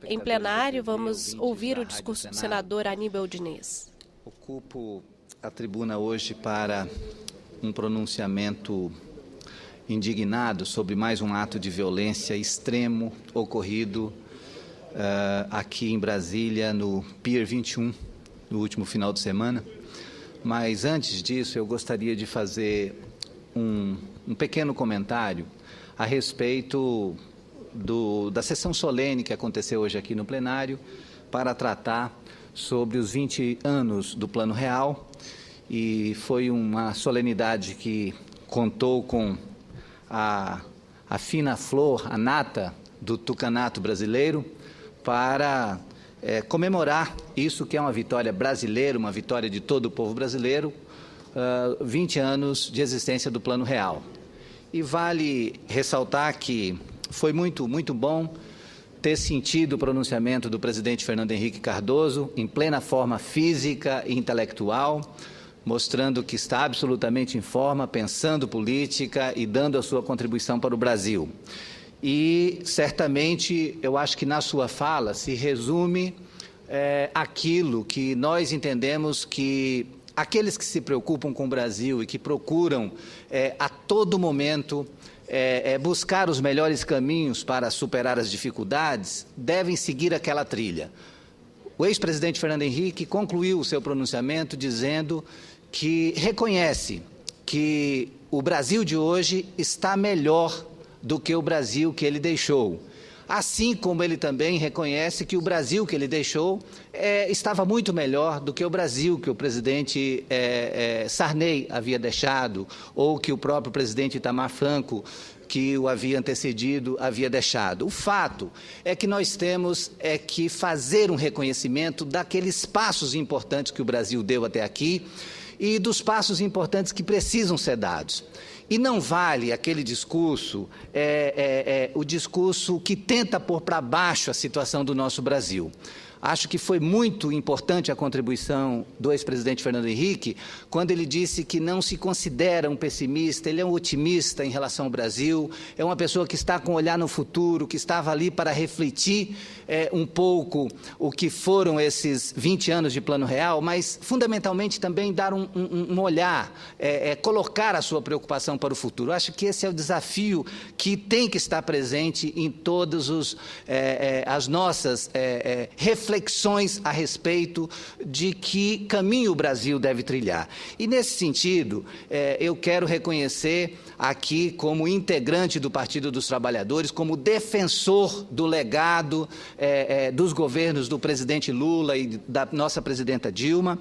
Em plenário, vamos ouvir o discurso do senador Aníbal Diniz. Ocupo a tribuna hoje para um pronunciamento indignado sobre mais um ato de violência extremo ocorrido aqui em Brasília, no Pier 21, no último final de semana. Mas, antes disso, eu gostaria de fazer um pequeno comentário a respeito da sessão solene que aconteceu hoje aqui no plenário para tratar sobre os 20 anos do Plano Real, e foi uma solenidade que contou com a fina flor, a nata do tucanato brasileiro, para comemorar isso que é uma vitória brasileira, uma vitória de todo o povo brasileiro, 20 anos de existência do Plano Real. E vale ressaltar que foi muito bom ter sentido o pronunciamento do presidente Fernando Henrique Cardoso em plena forma física e intelectual, mostrando que está absolutamente em forma, pensando política e dando a sua contribuição para o Brasil. E, certamente, eu acho que na sua fala se resume aquilo que nós entendemos que aqueles que se preocupam com o Brasil e que procuram a todo momento buscar os melhores caminhos para superar as dificuldades, devem seguir aquela trilha. O ex-presidente Fernando Henrique concluiu o seu pronunciamento dizendo que reconhece que o Brasil de hoje está melhor do que o Brasil que ele deixou. Assim como ele também reconhece que o Brasil que ele deixou estava muito melhor do que o Brasil que o presidente Sarney havia deixado, ou que o próprio presidente Itamar Franco, que o havia antecedido, havia deixado. O fato é que nós temos que fazer um reconhecimento daqueles passos importantes que o Brasil deu até aqui e dos passos importantes que precisam ser dados. E não vale aquele discurso, o discurso que tenta pôr para baixo a situação do nosso Brasil. Acho que foi muito importante a contribuição do ex-presidente Fernando Henrique, quando ele disse que não se considera um pessimista, ele é um otimista em relação ao Brasil, é uma pessoa que está com um olhar no futuro, que estava ali para refletir um pouco o que foram esses 20 anos de Plano Real, mas, fundamentalmente, também dar um olhar, colocar a sua preocupação para o futuro. Acho que esse é o desafio que tem que estar presente em todas as nossas reflexões a respeito de que caminho o Brasil deve trilhar. E, nesse sentido, eu quero reconhecer aqui, como integrante do Partido dos Trabalhadores, como defensor do legado dos governos do presidente Lula e da nossa presidenta Dilma,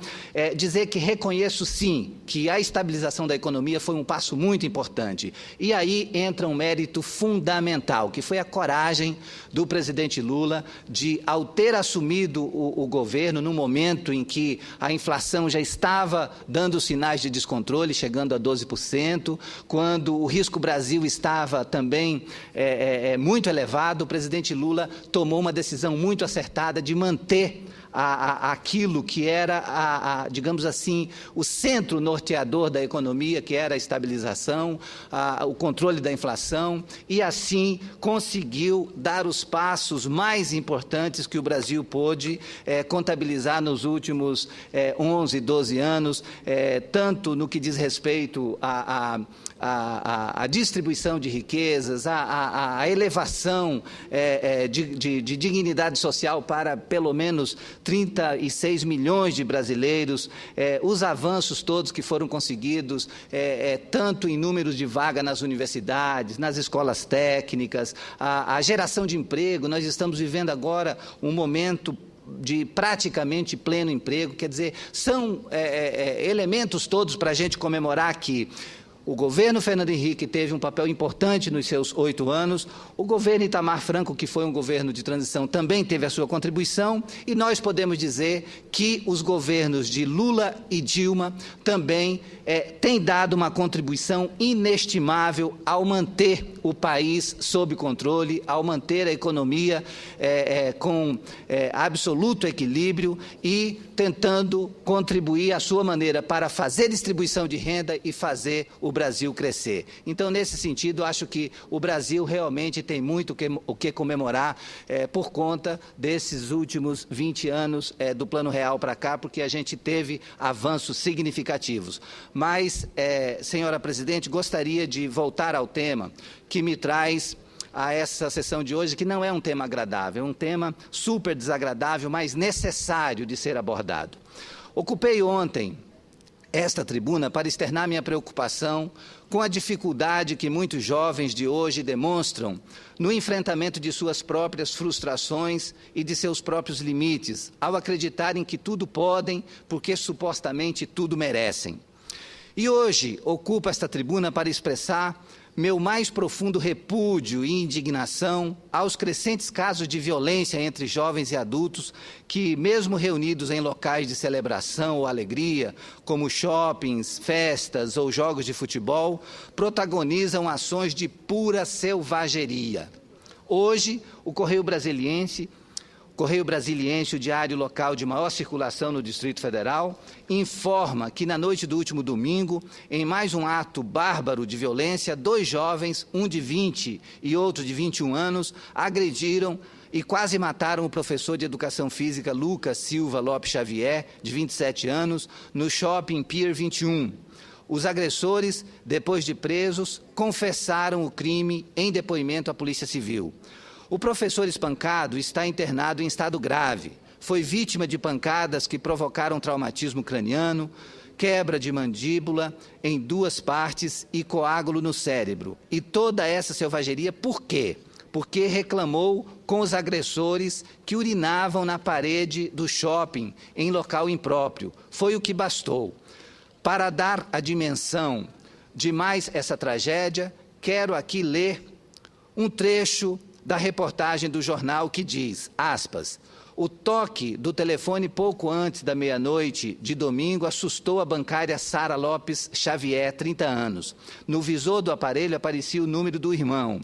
dizer que reconheço, sim, que a estabilização da economia foi um passo muito importante. E aí entra um mérito fundamental, que foi a coragem do presidente Lula de, ao ter assumido o governo no momento em que a inflação já estava dando sinais de descontrole, chegando a 12%, quando o risco Brasil estava também muito elevado, o presidente Lula tomou uma decisão muito acertada de manter aquilo que era, digamos assim, o centro norteador da economia, que era a estabilização, o controle da inflação, e assim conseguiu dar os passos mais importantes que o Brasil pôde contabilizar nos últimos 11, 12 anos, tanto no que diz respeito à distribuição de riquezas, à elevação de dignidade social para pelo menos 36 milhões de brasileiros, os avanços todos que foram conseguidos, tanto em números de vaga nas universidades, nas escolas técnicas, a geração de emprego. Nós estamos vivendo agora um momento de praticamente pleno emprego, quer dizer, são elementos todos para a gente comemorar que o governo Fernando Henrique teve um papel importante nos seus 8 anos, o governo Itamar Franco, que foi um governo de transição, também teve a sua contribuição, e nós podemos dizer que os governos de Lula e Dilma também têm dado uma contribuição inestimável ao manter o país sob controle, ao manter a economia com absoluto equilíbrio e tentando contribuir à sua maneira para fazer distribuição de renda e fazer o Brasil crescer. Então, nesse sentido, acho que o Brasil realmente tem muito o que comemorar por conta desses últimos 20 anos do Plano Real para cá, porque a gente teve avanços significativos. Mas, senhora presidente, gostaria de voltar ao tema que me traz a essa sessão de hoje, que não é um tema agradável, é um tema super desagradável, mas necessário de ser abordado. Ocupei ontem esta tribuna para externar minha preocupação com a dificuldade que muitos jovens de hoje demonstram no enfrentamento de suas próprias frustrações e de seus próprios limites, ao acreditarem que tudo podem porque supostamente tudo merecem. E hoje ocupo esta tribuna para expressar meu mais profundo repúdio e indignação aos crescentes casos de violência entre jovens e adultos que, mesmo reunidos em locais de celebração ou alegria, como shoppings, festas ou jogos de futebol, protagonizam ações de pura selvageria. Hoje, o Correio Brasiliense, o diário local de maior circulação no Distrito Federal, informa que na noite do último domingo, em mais um ato bárbaro de violência, 2 jovens, um de 20 e outro de 21 anos, agrediram e quase mataram o professor de Educação Física Lucas Silva Lopes Xavier, de 27 anos, no shopping Pier 21. Os agressores, depois de presos, confessaram o crime em depoimento à Polícia Civil. O professor espancado está internado em estado grave. Foi vítima de pancadas que provocaram traumatismo craniano, quebra de mandíbula em 2 partes e coágulo no cérebro. E toda essa selvageria, por quê? Porque reclamou com os agressores que urinavam na parede do shopping em local impróprio. Foi o que bastou. Para dar a dimensão de mais essa tragédia, quero aqui ler um trecho da reportagem do jornal que diz, aspas, o toque do telefone pouco antes da meia-noite de domingo assustou a bancária Sara Lopes Xavier, 30 anos. No visor do aparelho aparecia o número do irmão,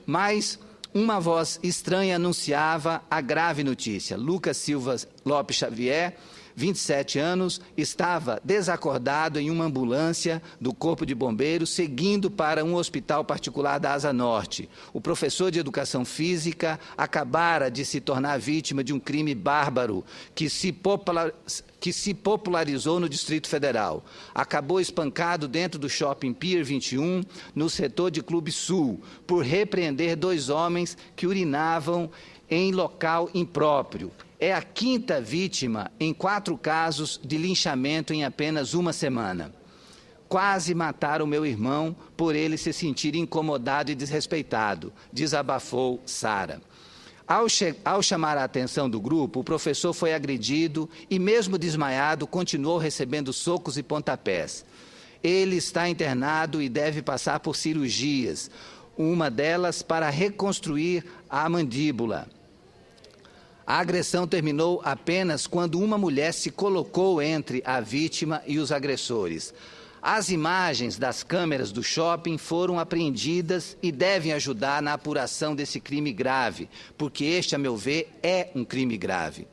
mas uma voz estranha anunciava a grave notícia. Lucas Silva Lopes Xavier, 27 anos, estava desacordado em uma ambulância do Corpo de Bombeiros, seguindo para um hospital particular da Asa Norte. O professor de Educação Física acabara de se tornar vítima de um crime bárbaro que se popularizou no Distrito Federal. Acabou espancado dentro do shopping Pier 21, no setor de Clube Sul, por repreender 2 homens que urinavam em local impróprio. É a 5ª vítima em 4 casos de linchamento em apenas uma semana. Quase mataram meu irmão por ele se sentir incomodado e desrespeitado, desabafou Sara. Ao chamar a atenção do grupo, o professor foi agredido e, mesmo desmaiado, continuou recebendo socos e pontapés. Ele está internado e deve passar por cirurgias, uma delas para reconstruir a mandíbula. A agressão terminou apenas quando uma mulher se colocou entre a vítima e os agressores. As imagens das câmeras do shopping foram apreendidas e devem ajudar na apuração desse crime grave, porque este, a meu ver, é um crime grave.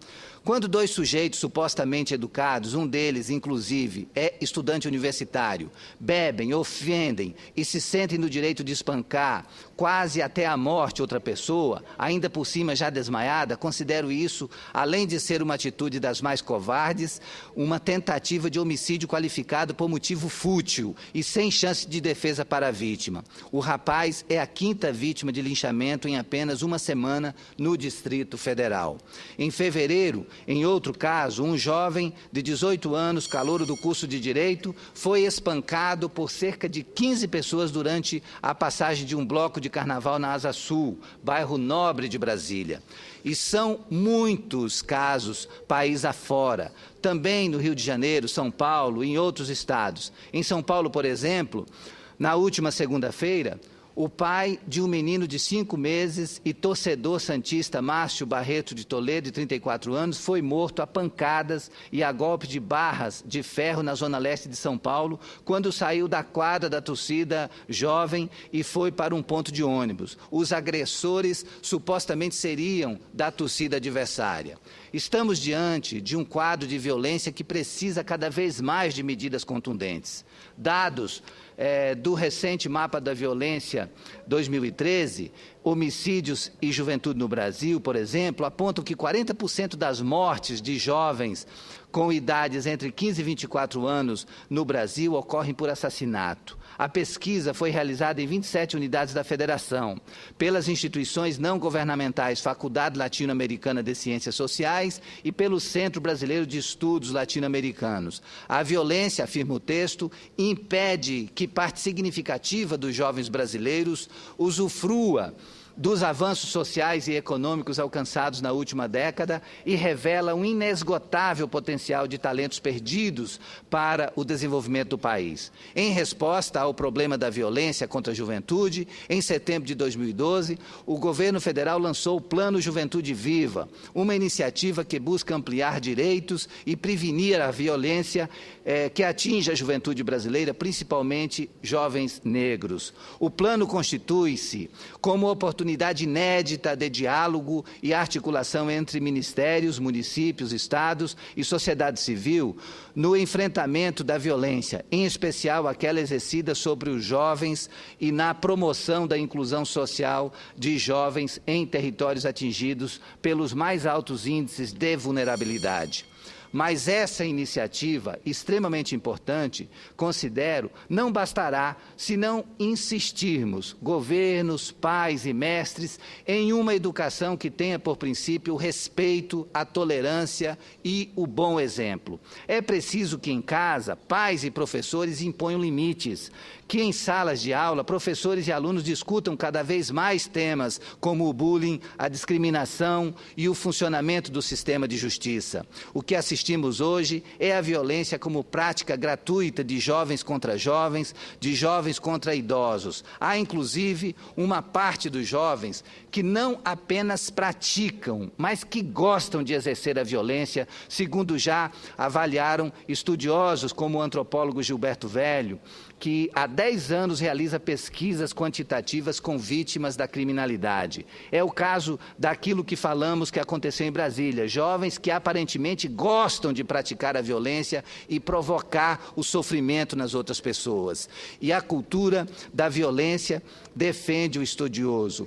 Quando 2 sujeitos supostamente educados, um deles, inclusive, é estudante universitário, bebem, ofendem e se sentem no direito de espancar quase até a morte outra pessoa, ainda por cima já desmaiada, considero isso, além de ser uma atitude das mais covardes, uma tentativa de homicídio qualificado por motivo fútil e sem chance de defesa para a vítima. O rapaz é a 5ª vítima de linchamento em apenas uma semana no Distrito Federal. Em fevereiro, em outro caso, um jovem de 18 anos, calouro do curso de Direito, foi espancado por cerca de 15 pessoas durante a passagem de um bloco de carnaval na Asa Sul, bairro nobre de Brasília. E são muitos casos país afora, também no Rio de Janeiro, São Paulo e em outros estados. Em São Paulo, por exemplo, na última segunda-feira, o pai de um menino de 5 meses e torcedor santista Márcio Barreto de Toledo, de 34 anos, foi morto a pancadas e a golpes de barras de ferro na zona leste de São Paulo, quando saiu da quadra da torcida jovem e foi para um ponto de ônibus. Os agressores supostamente seriam da torcida adversária. Estamos diante de um quadro de violência que precisa cada vez mais de medidas contundentes. Dados do recente Mapa da Violência 2013, Homicídios e Juventude no Brasil, por exemplo, apontam que 40% das mortes de jovens com idades entre 15 e 24 anos no Brasil ocorrem por assassinato. A pesquisa foi realizada em 27 unidades da Federação, pelas instituições não governamentais Faculdade Latino-Americana de Ciências Sociais e pelo Centro Brasileiro de Estudos Latino-Americanos. A violência, afirma o texto, impede que parte significativa dos jovens brasileiros usufrua dos avanços sociais e econômicos alcançados na última década e revela um inesgotável potencial de talentos perdidos para o desenvolvimento do país. Em resposta ao problema da violência contra a juventude, em setembro de 2012, o governo federal lançou o Plano Juventude Viva, uma iniciativa que busca ampliar direitos e prevenir a violência que atinge a juventude brasileira, principalmente jovens negros. O plano constitui-se como oportunidade inédita de diálogo e articulação entre ministérios, municípios, estados e sociedade civil no enfrentamento da violência, em especial aquela exercida sobre os jovens e na promoção da inclusão social de jovens em territórios atingidos pelos mais altos índices de vulnerabilidade. Mas essa iniciativa, extremamente importante, considero, não bastará se não insistirmos, governos, pais e mestres, em uma educação que tenha por princípio o respeito, a tolerância e o bom exemplo. É preciso que em casa, pais e professores imponham limites, que em salas de aula, professores e alunos discutam cada vez mais temas como o bullying, a discriminação e o funcionamento do sistema de justiça. O que assistimos hoje é a violência como prática gratuita de jovens contra jovens, de jovens contra idosos. Há, inclusive, uma parte dos jovens que não apenas praticam, mas que gostam de exercer a violência, segundo já avaliaram estudiosos como o antropólogo Gilberto Velho, que há 10 anos realiza pesquisas quantitativas com vítimas da criminalidade. É o caso daquilo que falamos que aconteceu em Brasília, jovens que aparentemente gostam de praticar a violência e provocar o sofrimento nas outras pessoas. E a cultura da violência, defende o estudioso,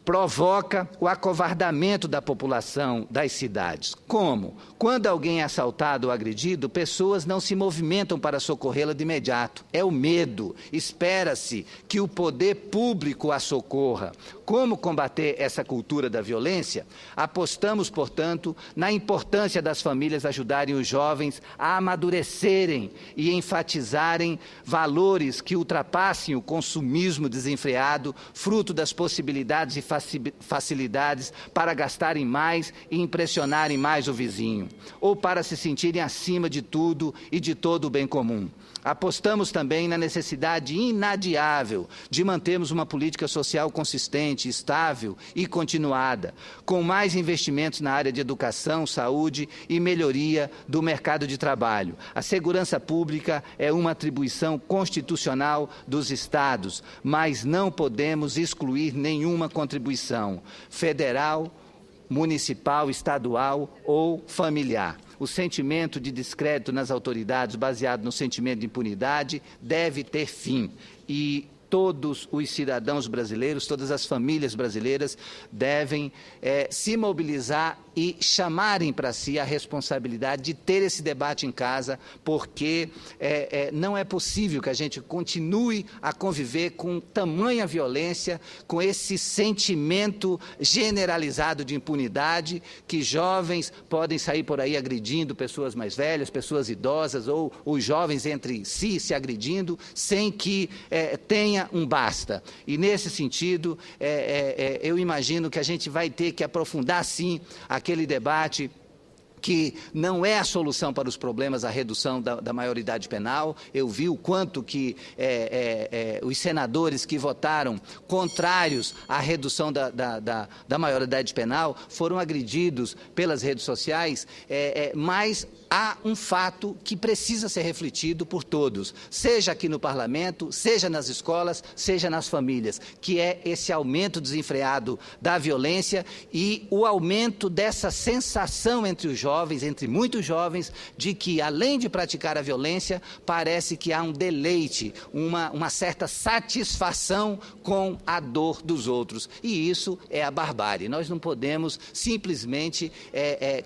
provoca o acovardamento da população das cidades. Como? Quando alguém é assaltado ou agredido, pessoas não se movimentam para socorrê-la de imediato. É o medo. Espera-se que o poder público a socorra. Como combater essa cultura da violência? Apostamos, portanto, na importância das famílias ajudarem os jovens a amadurecerem e enfatizarem valores que ultrapassem o consumismo desenfreado, fruto das possibilidades e facilidades para gastarem mais e impressionarem mais o vizinho, ou para se sentirem acima de tudo e de todo o bem comum. Apostamos também na necessidade inadiável de mantermos uma política social consistente, estável e continuada, com mais investimentos na área de educação, saúde e melhoria do mercado de trabalho. A segurança pública é uma atribuição constitucional dos Estados, mas não podemos excluir nenhuma contribuição federal, municipal, estadual ou familiar. O sentimento de descrédito nas autoridades, baseado no sentimento de impunidade, deve ter fim. E todos os cidadãos brasileiros, todas as famílias brasileiras devem se mobilizar e chamarem para si a responsabilidade de ter esse debate em casa, porque não é possível que a gente continue a conviver com tamanha violência, com esse sentimento generalizado de impunidade, que jovens podem sair por aí agredindo pessoas mais velhas, pessoas idosas, ou os jovens entre si se agredindo, sem que tenha um basta. E, nesse sentido, eu imagino que a gente vai ter que aprofundar, sim, aquele debate que não é a solução para os problemas, a redução da maioridade penal. Eu vi o quanto que os senadores que votaram contrários à redução da maioridade penal foram agredidos pelas redes sociais, mas há um fato que precisa ser refletido por todos, seja aqui no parlamento, seja nas escolas, seja nas famílias, que é esse aumento desenfreado da violência e o aumento dessa sensação entre os jovens jovens, entre muitos jovens, de que, além de praticar a violência, parece que há um deleite, uma certa satisfação com a dor dos outros. E isso é a barbárie. Nós não podemos simplesmente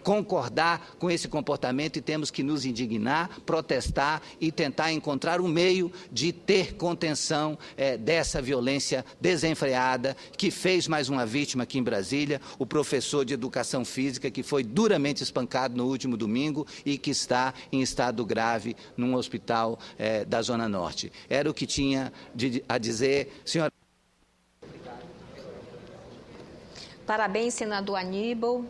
concordar com esse comportamento e temos que nos indignar, protestar e tentar encontrar um meio de ter contenção dessa violência desenfreada que fez mais uma vítima aqui em Brasília, o professor de Educação Física que foi duramente espancado no último domingo e que está em estado grave num hospital da Zona Norte. Era o que tinha a dizer, senhora. Parabéns, senador Aníbal.